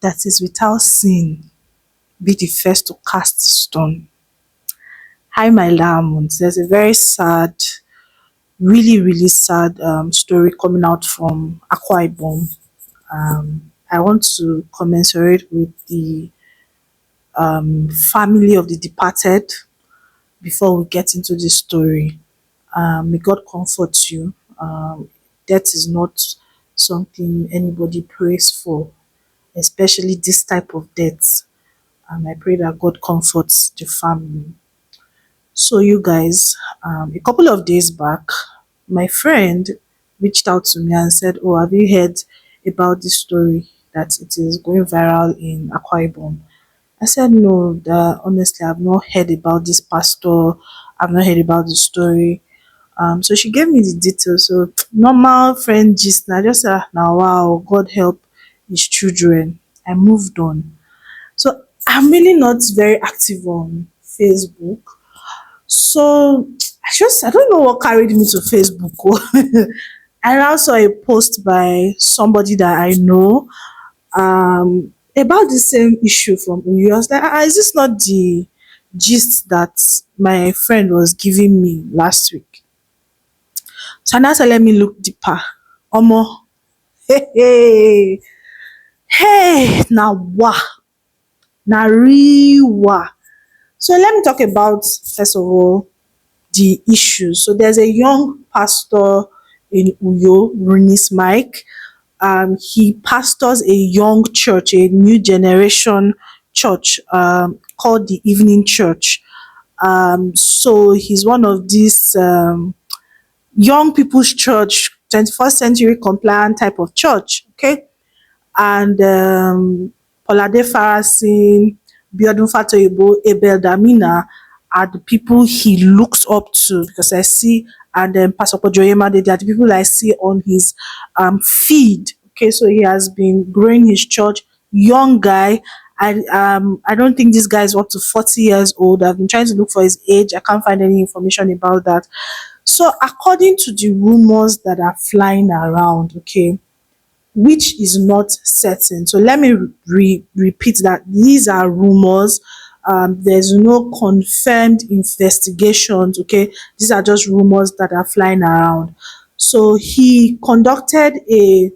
that is without sin be the first to cast stone. Hi, my lamb. There's a very sad, really, really sad story coming out from Akwa Ibom. I want to commensurate with the family of the departed before we get into this story. May God comfort you. Death is not something anybody prays for, especially this type of death. I pray that God comforts the family. So, you guys, a couple of days back, my friend reached out to me and said, "Oh, have you heard about this story that it is going viral in Akwa Ibom?" I said, "No, that honestly, I've not heard about this pastor. I've not heard about the story." So she gave me the details. So normal friend gist. And I just said, "Now, wow, God help his children." I moved on. So I'm really not very active on Facebook. So I don't know what carried me to Facebook. I now saw a post by somebody that I know about the same issue from Uyo. I was like, is this not the gist that my friend was giving me last week? So now said, let me look deeper. Omo, hey, hey, hey, now wah, now wa. So let me talk about first of all the issues. So there's a young pastor in Uyo, Runice Mike. He pastors a young church, a new generation church called the Evening Church. So he's one of these young people's church, 21st century compliant type of church. Okay, and Polade Farasin, Biodun Fatoyebo, Abel, Damina are the people he looks up to because I see, and then Pastor Kojoyema, they are the people I see on his feed. Okay, so he has been growing his church, young guy. I don't think this guy is up to 40 years old. I've been trying to look for his age. I can't find any information about that. So according to the rumors that are flying around, okay, which is not certain. So let me repeat that these are rumors. There's no confirmed investigations. Okay, these are just rumors that are flying around. So he conducted a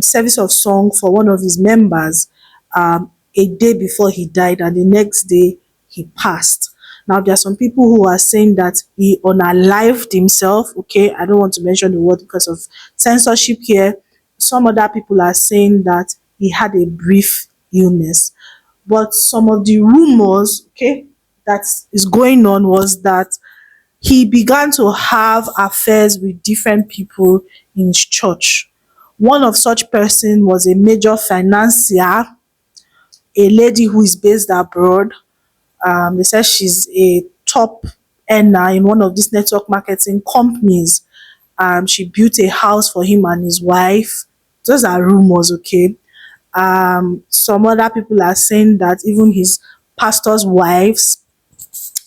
service of song for one of his members a day before he died, and the next day he passed. Now, there are some people who are saying that he unalived himself. Okay, I don't want to mention the word because of censorship here. Some other people are saying that he had a brief illness. But some of the rumors, okay, that is going on was that he began to have affairs with different people in his church. One of such person was a major financier, a lady who is based abroad. They said she's a top earner in one of these network marketing companies. She built a house for him and his wife. Those are rumors, okay? Some other people are saying that even his pastor's wives,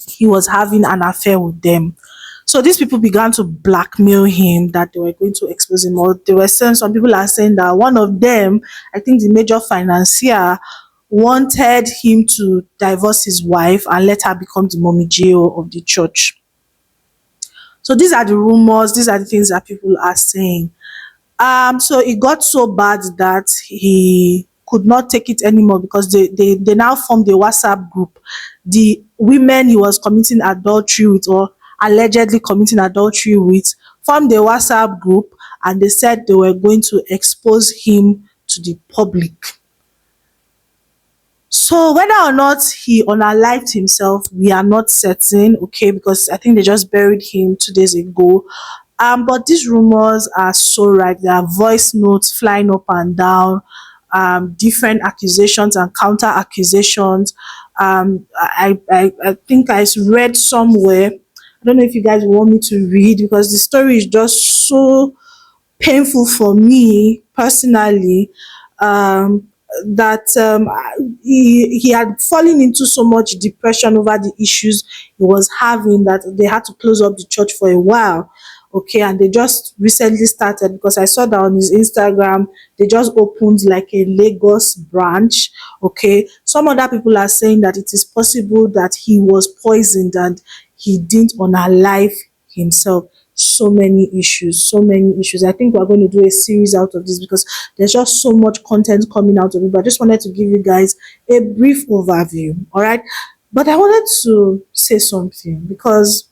he was having an affair with them. So these people began to blackmail him that they were going to expose him. Or they were saying, some people are saying that one of them, I think the major financier, wanted him to divorce his wife and let her become the mommy GO of the church. So these are the rumors, these are the things that people are saying. So it got so bad that he could not take it anymore because they now formed a WhatsApp group. The women he was committing adultery with or allegedly committing adultery with formed a WhatsApp group, and they said they were going to expose him to the public. So whether or not he unalived himself, we are not certain, okay, because I think they just buried him 2 days ago. But these rumors are so right. There are voice notes flying up and down, different accusations and counter accusations. I think I read somewhere. I don't know if you guys want me to read because the story is just so painful for me personally. That he had fallen into so much depression over the issues he was having that they had to close up the church for a while. okay, and they just recently started, because I saw that on his Instagram, they just opened like a Lagos branch, okay. Some other people are saying that it is possible that he was poisoned and he didn't unalive himself. So many issues, so many issues. I think we're going to do a series out of this because there's just so much content coming out of it. But I just wanted to give you guys a brief overview, all right. But I wanted to say something, because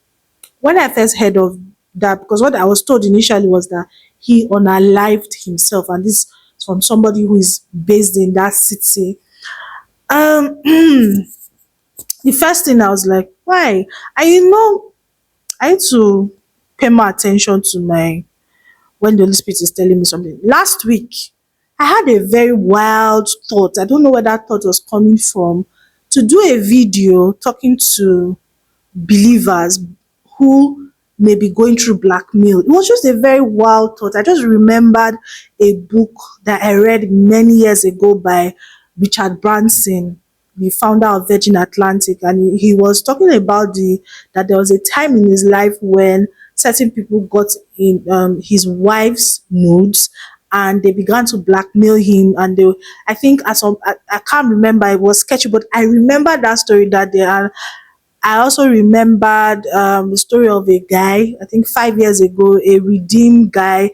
when I first heard of that, because what I was told initially was that he unalived himself, and this is from somebody who is based in that city. The first thing I was like, why? I need to pay more attention to my when the Holy Spirit is telling me something. Last week, I had a very wild thought. I don't know where that thought was coming from. To do a video talking to believers who may be going through blackmail. It was just a very wild thought. I just remembered a book that I read many years ago by Richard Branson, the founder of Virgin Atlantic, and he was talking about that there was a time in his life when certain people got in his wife's nudes, and they began to blackmail him. And they, I think, I can't remember, it was sketchy, but I remember that story that day. And I also remembered the story of a guy, I think 5 years ago, a redeemed guy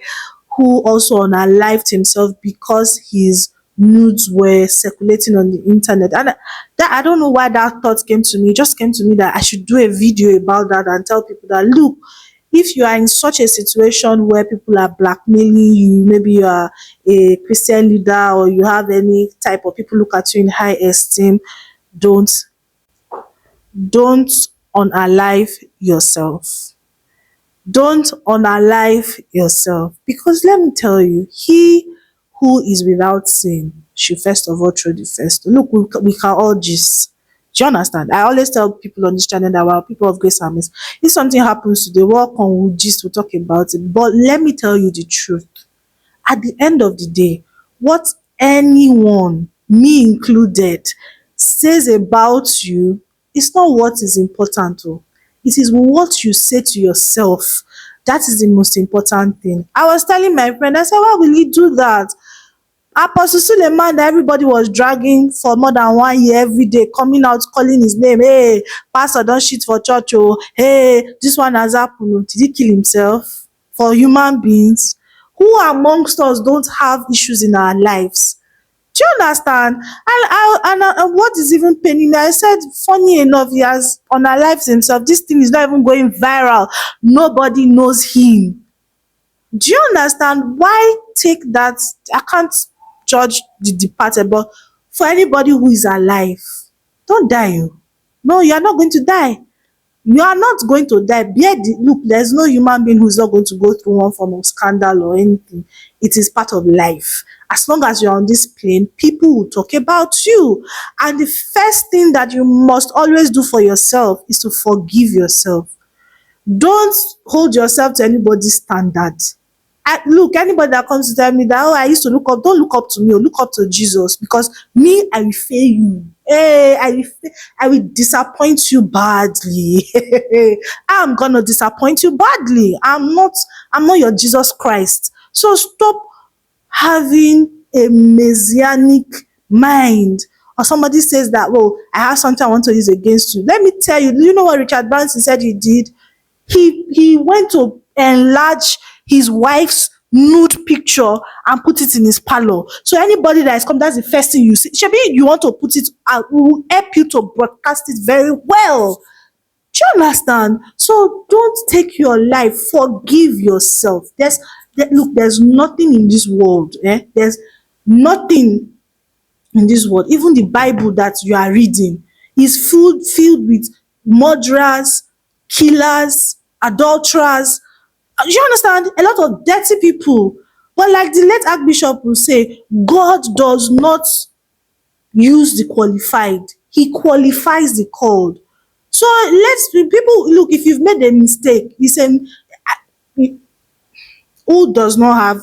who also unalived himself because his nudes were circulating on the internet. And that, I don't know why that thought came to me. It just came to me that I should do a video about that and tell people that, look, if you are in such a situation where people are blackmailing you, maybe you are a Christian leader or you have any type of people look at you in high esteem, don't don't unalive yourself. Don't unalive yourself. Because let me tell you, he who is without sin should first of all throw the first. Look, we can all just. Do you understand? I always tell people on this channel that we're people of grace and mercy. If something happens today, we'll come, we'll just we'll talk about it. But let me tell you the truth. At the end of the day, what anyone, me included, says about you is not what is important. Oh. It is what you say to yourself. That is the most important thing. I was telling my friend, I said, why will he do that? Apostle Suleiman that everybody was dragging for more than 1 year every day, coming out calling his name. Hey, pastor, don't shit for church. Oh, hey, this one has happened. Did he kill himself? For human beings, who amongst us don't have issues in our lives? Do you understand? And what is even paining me, I said, funny enough, he has unalived himself. This thing is not even going viral. Nobody knows him. Do you understand? Why take that? I can't judge the departed, but for anybody who is alive, don't die. Oh. No, you are not going to die. You are not going to die. Look, there's no human being who's not going to go through one form of scandal or anything. It is part of life. As long as you're on this plane, people will talk about you. And the first thing that you must always do for yourself is to forgive yourself. Don't hold yourself to anybody's standard. Look, anybody that comes to tell me that, oh, I used to look up, don't look up to me, or look up to Jesus, because me, I will fail you. Hey, I will disappoint you badly. I'm gonna disappoint you badly. I'm not your Jesus Christ. So stop having a messianic mind. Or somebody says that, well, I have something I want to use against you. Let me tell you, do you know what Richard Branson said he did? He went to enlarge his wife's nude picture and put it in his parlor. So anybody that is come, that's the first thing you see. Maybe you want to put it out, we will help you to broadcast it very well. Do you understand? So don't take your life. Forgive yourself. Look, there's nothing in this world. There's nothing in this world. Even the Bible that you are reading is filled with murderers, killers, adulterers. You understand? A lot of dirty people. But like the late Archbishop will say, God does not use the qualified. He qualifies the called. So people look, if you've made a mistake, he said, who does not have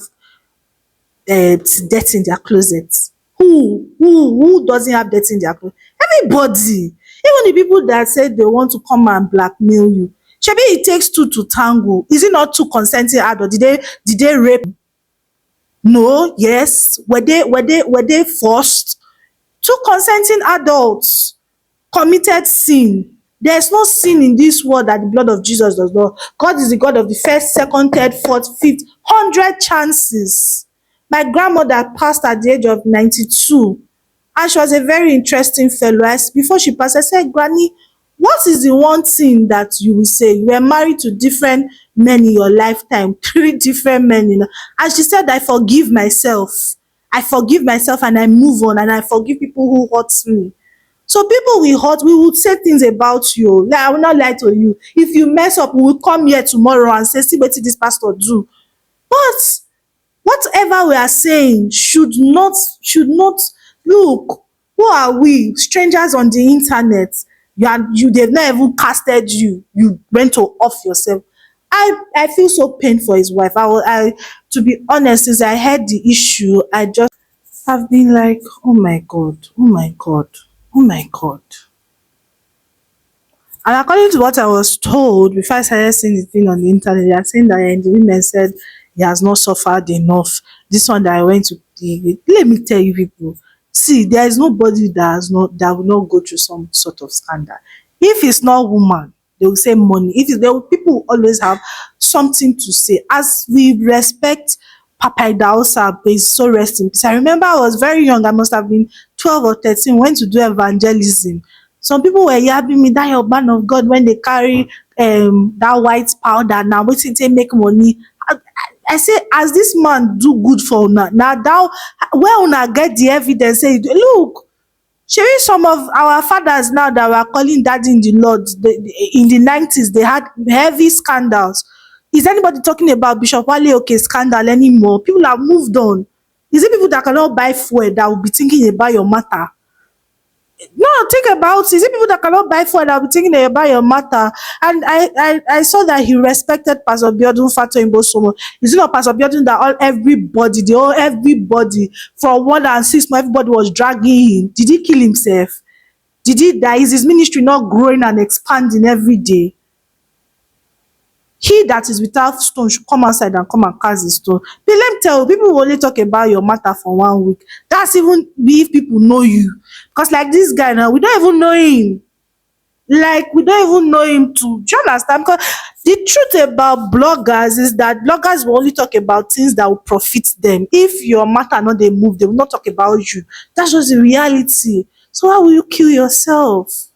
debt in their closets? Who doesn't have debt in their closet? Everybody. Even the people that said they want to come and blackmail you. Shebi it takes two to tango. Is it not two consenting adults? Did they rape? No, yes. Were they forced? Two consenting adults committed sin. There's no sin in this world that the blood of Jesus does not. God is the God of the first, second, third, fourth, fifth, 100 chances. My grandmother passed at the age of 92, and she was a very interesting fellow. Before she passed, I said, Granny, what is the one thing that you will say? You were married to different men in your lifetime, three different men, and she said, I forgive myself. I forgive myself and I move on, and I forgive people who hurt me. So people will hurt, we would say things about you. Like, I will not lie to you. If you mess up, we will come here tomorrow and say, see wetin this pastor do. But whatever we are saying should not look. Who are we? Strangers on the internet. They've not even casted you. You went to off yourself. I feel so pain for his wife. I to be honest, since I heard the issue, I just have been like, oh my God, oh my God, oh my God. And according to what I was told before I started seeing the thing on the internet, they are saying that the women said he has not suffered enough. This one that I went to, let me tell you people, see, there is nobody that will not go through some sort of scandal. If it's not woman, they will say money. People will always have something to say. As we respect Papa Idahosa, is so rest in peace. I remember I was very young. I must have been 12 or 13. Went to do evangelism. Some people were yabbing me that your man of God when they carry that white powder now wetin take make money. I say, as this man do good for una, now that where una get the evidence say look, shebi some of our fathers now that were calling daddy in the Lord, in the 90s they had heavy scandals. Is anybody talking about Bishop Wale Oke scandal anymore? People have moved on. Is it people that cannot buy fuel that will be thinking about your matter? No, think about it. Is it people that cannot buy food that will be thinking about your matter? And I saw that he respected Pastor Biodun Fatoyinbo so much. Is it not Pastor Biodun that everybody for 1 and 6 months, everybody was dragging him? Did he kill himself? Did he die? Is his ministry not growing and expanding every day? He that is without stone should come outside and come and cast the stone. But let me tell you, people will only talk about your matter for 1 week. That's even if people know you. Because like this guy now, we don't even know him. Like, we don't even know him too. Do you understand? Because the truth about bloggers is that bloggers will only talk about things that will profit them. If your matter not they move, they will not talk about you. That's just the reality. So why will you kill yourself?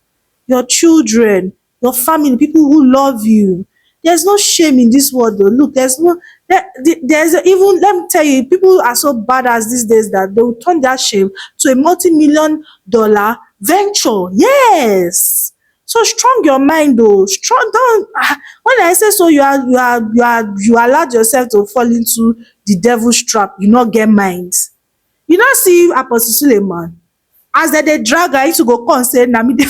Your children, your family, people who love you. There's no shame in this world though. Look, there's even, let me tell you, people are so bad as these days that they will turn that shame to a multi-million-dollar venture. Yes. So strong your mind though. Strong down. When I say so, you allowed yourself to fall into the devil's trap. You not get minds. You not see Apostle Suleiman. As they drag her, to go come say, na me dey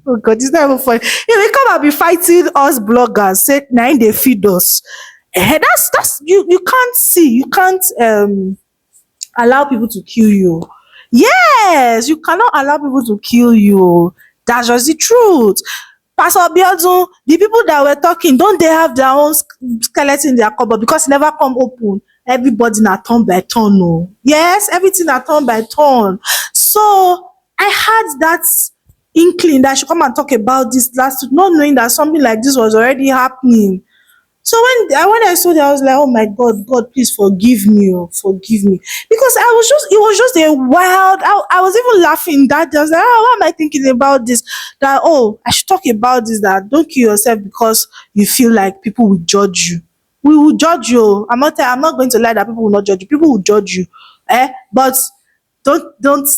oh God, it's not even funny. You will come and be fighting us bloggers, say na they feed us. That's you can't see, you can't allow people to kill you. Yes, you cannot allow people to kill you. That's just the truth. Pastor Biodun, the people that were talking, don't they have their own skeleton in their cupboard because it never come open? Everybody na turn by turn. No. Yes, everything na turn by turn. So I had that inkling that I should come and talk about this last week, not knowing that something like this was already happening. So when I saw that, I was like, oh my God, God, please forgive me, forgive me. Because it was just a wild, I was even laughing that day. I was like, why am I thinking about this? That, I should talk about this, that don't kill yourself because you feel like people will judge you. We will judge you. I'm not going to lie that people will not judge you. People will judge you. But don't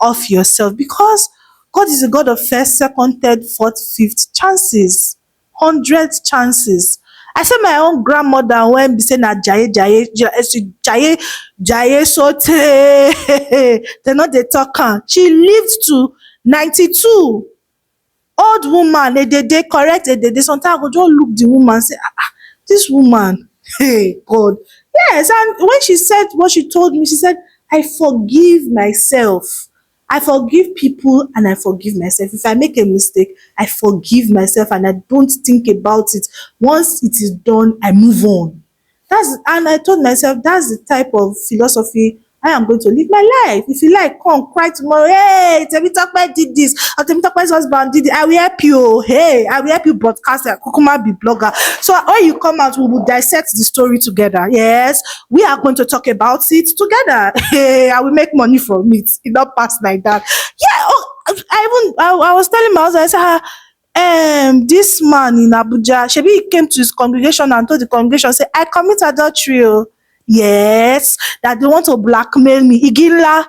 off yourself, because God is a God of first, second, third, fourth, fifth chances. 100 chances. I say my own grandmother when be say na jaye sote they no dey talk am. She lived to 92. Old woman, dey correct, sometimes I go just look the woman say, this woman, hey God. Yes, and when she said what she told me, she said, I forgive myself. I forgive people and I forgive myself. If I make a mistake, I forgive myself and I don't think about it. Once it is done, I move on. And I told myself that's the type of philosophy I am going to live my life. If you like, come cry tomorrow. Hey, Temitope did this. Or Temitope's husband did it. I will help you. Hey, I will help you broadcast it. Kukuma be blogger. So when you come out, we will dissect the story together. Yes, we are going to talk about it together. Hey, I will make money from it. It not pass like that. Yeah. Oh, I was telling my husband, I said, this man in Abuja, shebi he came to his congregation and told the congregation, say, I commit adultery. Oh. Yes, that they want to blackmail me. Igila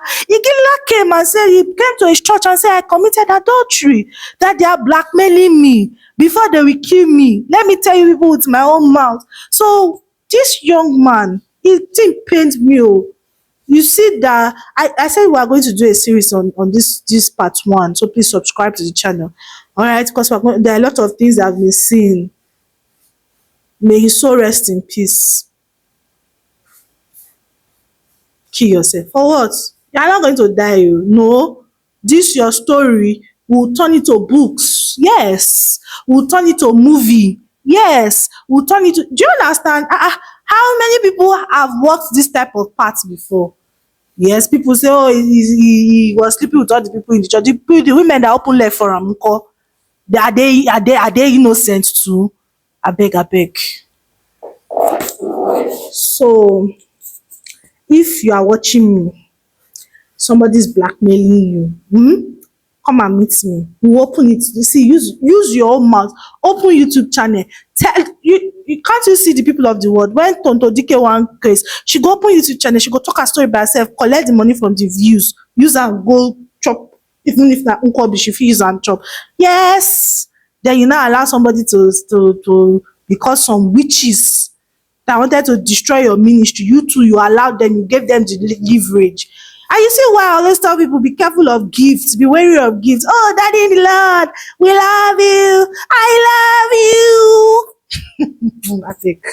came and said he came to his church and said, I committed adultery, that they are blackmailing me before they will kill me. Let me tell you people with my own mouth. So this young man, he think pained me. Oh. You see that I said we are going to do a series on this part one, so please subscribe to the channel. All right, because there are a lot of things that I've been seeing. May his soul rest in peace. Kill yourself for what? You are not going to die. Oh. No, this your story will turn into books. Yes, will turn into movie. Yes, will turn into. Do you understand? How many people have worked this type of part before? Yes, people say, oh, he was sleeping with all the people in the church. The women that open left for am nko, are they innocent too? Abeg, abeg. So if you are watching me, somebody's blackmailing you, come and meet me. We open it. You see, use your own mouth. Open YouTube channel. Tell you can't you see the people of the world. When Tonto Dike one case, she go open YouTube channel, she go talk her story by herself, collect the money from the views, use and go chop. Even if na unkobi, she fit use and chop. Yes. Then you now allow somebody to because some witches that wanted to destroy your ministry, you too, you allowed them, you gave them the leverage. And you see why I always tell people, be careful of gifts, be wary of gifts. Oh, Daddy in the Lord, we love you. I love you. I think.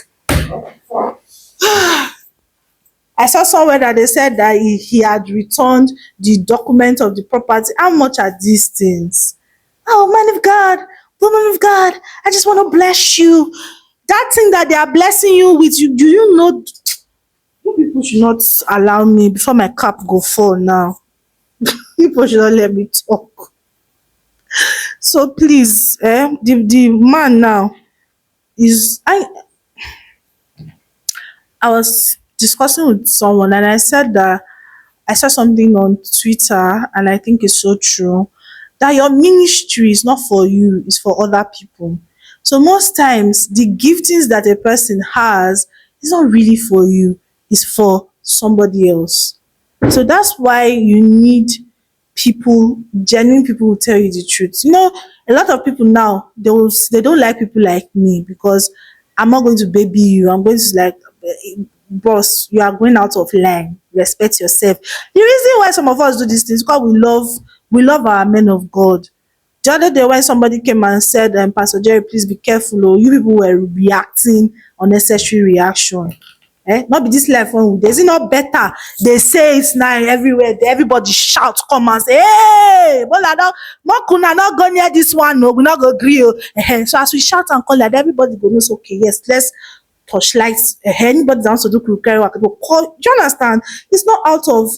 I saw somewhere that they said that he had returned the document of the property. How much are these things? Oh, man of God, woman of God, I just want to bless you. That thing that they are blessing you with, do you know? You people should not allow me before my cap go fall now. People should not let me talk. So please, the man now is I was discussing with someone and I said that I saw something on Twitter and I think it's so true that your ministry is not for you, it's for other people. So most times the giftings that a person has is not really for you, it's for somebody else. So that's why you need people, genuine people who tell you the truth. You know, a lot of people now, they don't like people like me because I'm not going to baby you. I'm going to like, boss, you are going out of line. Respect yourself. The reason why some of us do these things is because we love our men of God. The other day when somebody came and said, Pastor Jerry, please be careful. Oh, you people were reacting unnecessary reaction. Not be this life one. Is it not better? They say it's now everywhere. Everybody shout, come and say, hey, but I don't, not go near this one. No, we not go agree. So as we shout and call that, everybody go knows, okay, yes, let's torchlight. Anybody that wants to do carry work, go call. Do you understand? It's not out of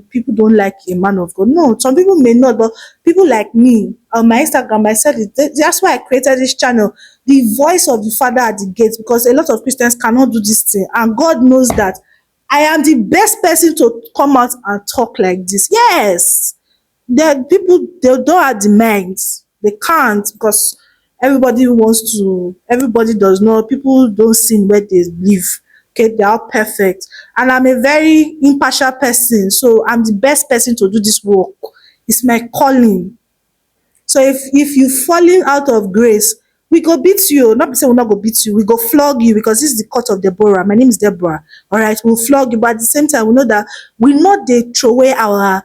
people don't like a man of God. No, some people may not, but people like me on my Instagram, I said it. That's why I created this channel, the voice of the Father at the gate, because a lot of Christians cannot do this thing, and God knows that I am the best person to come out and talk like this. Yes, there people, they don't have the minds, they can't, because everybody does not, people don't sin where they live. Okay, they are perfect, and I'm a very impartial person, so I'm the best person to do this work. It's my calling. So if you falling out of grace, we go beat you. Not be say we not go beat you, we go flog you, because this is the court of Deborah. My name is Deborah. All right, we'll flog you, but at the same time, we know that we not they throw away our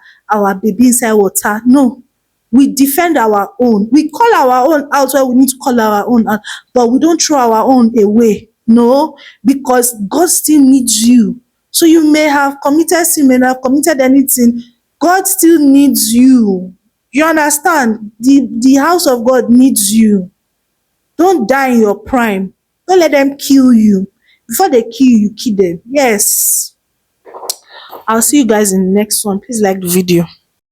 baby inside water. No, we defend our own. We call our own out where we need to call our own out, but we don't throw our own away. No, because God still needs you. So you may have committed sin, may have committed anything. God still needs you. You understand? The house of God needs you. Don't die in your prime. Don't let them kill you. Before they kill you, kill them. Yes. I'll see you guys in the next one. Please like the video.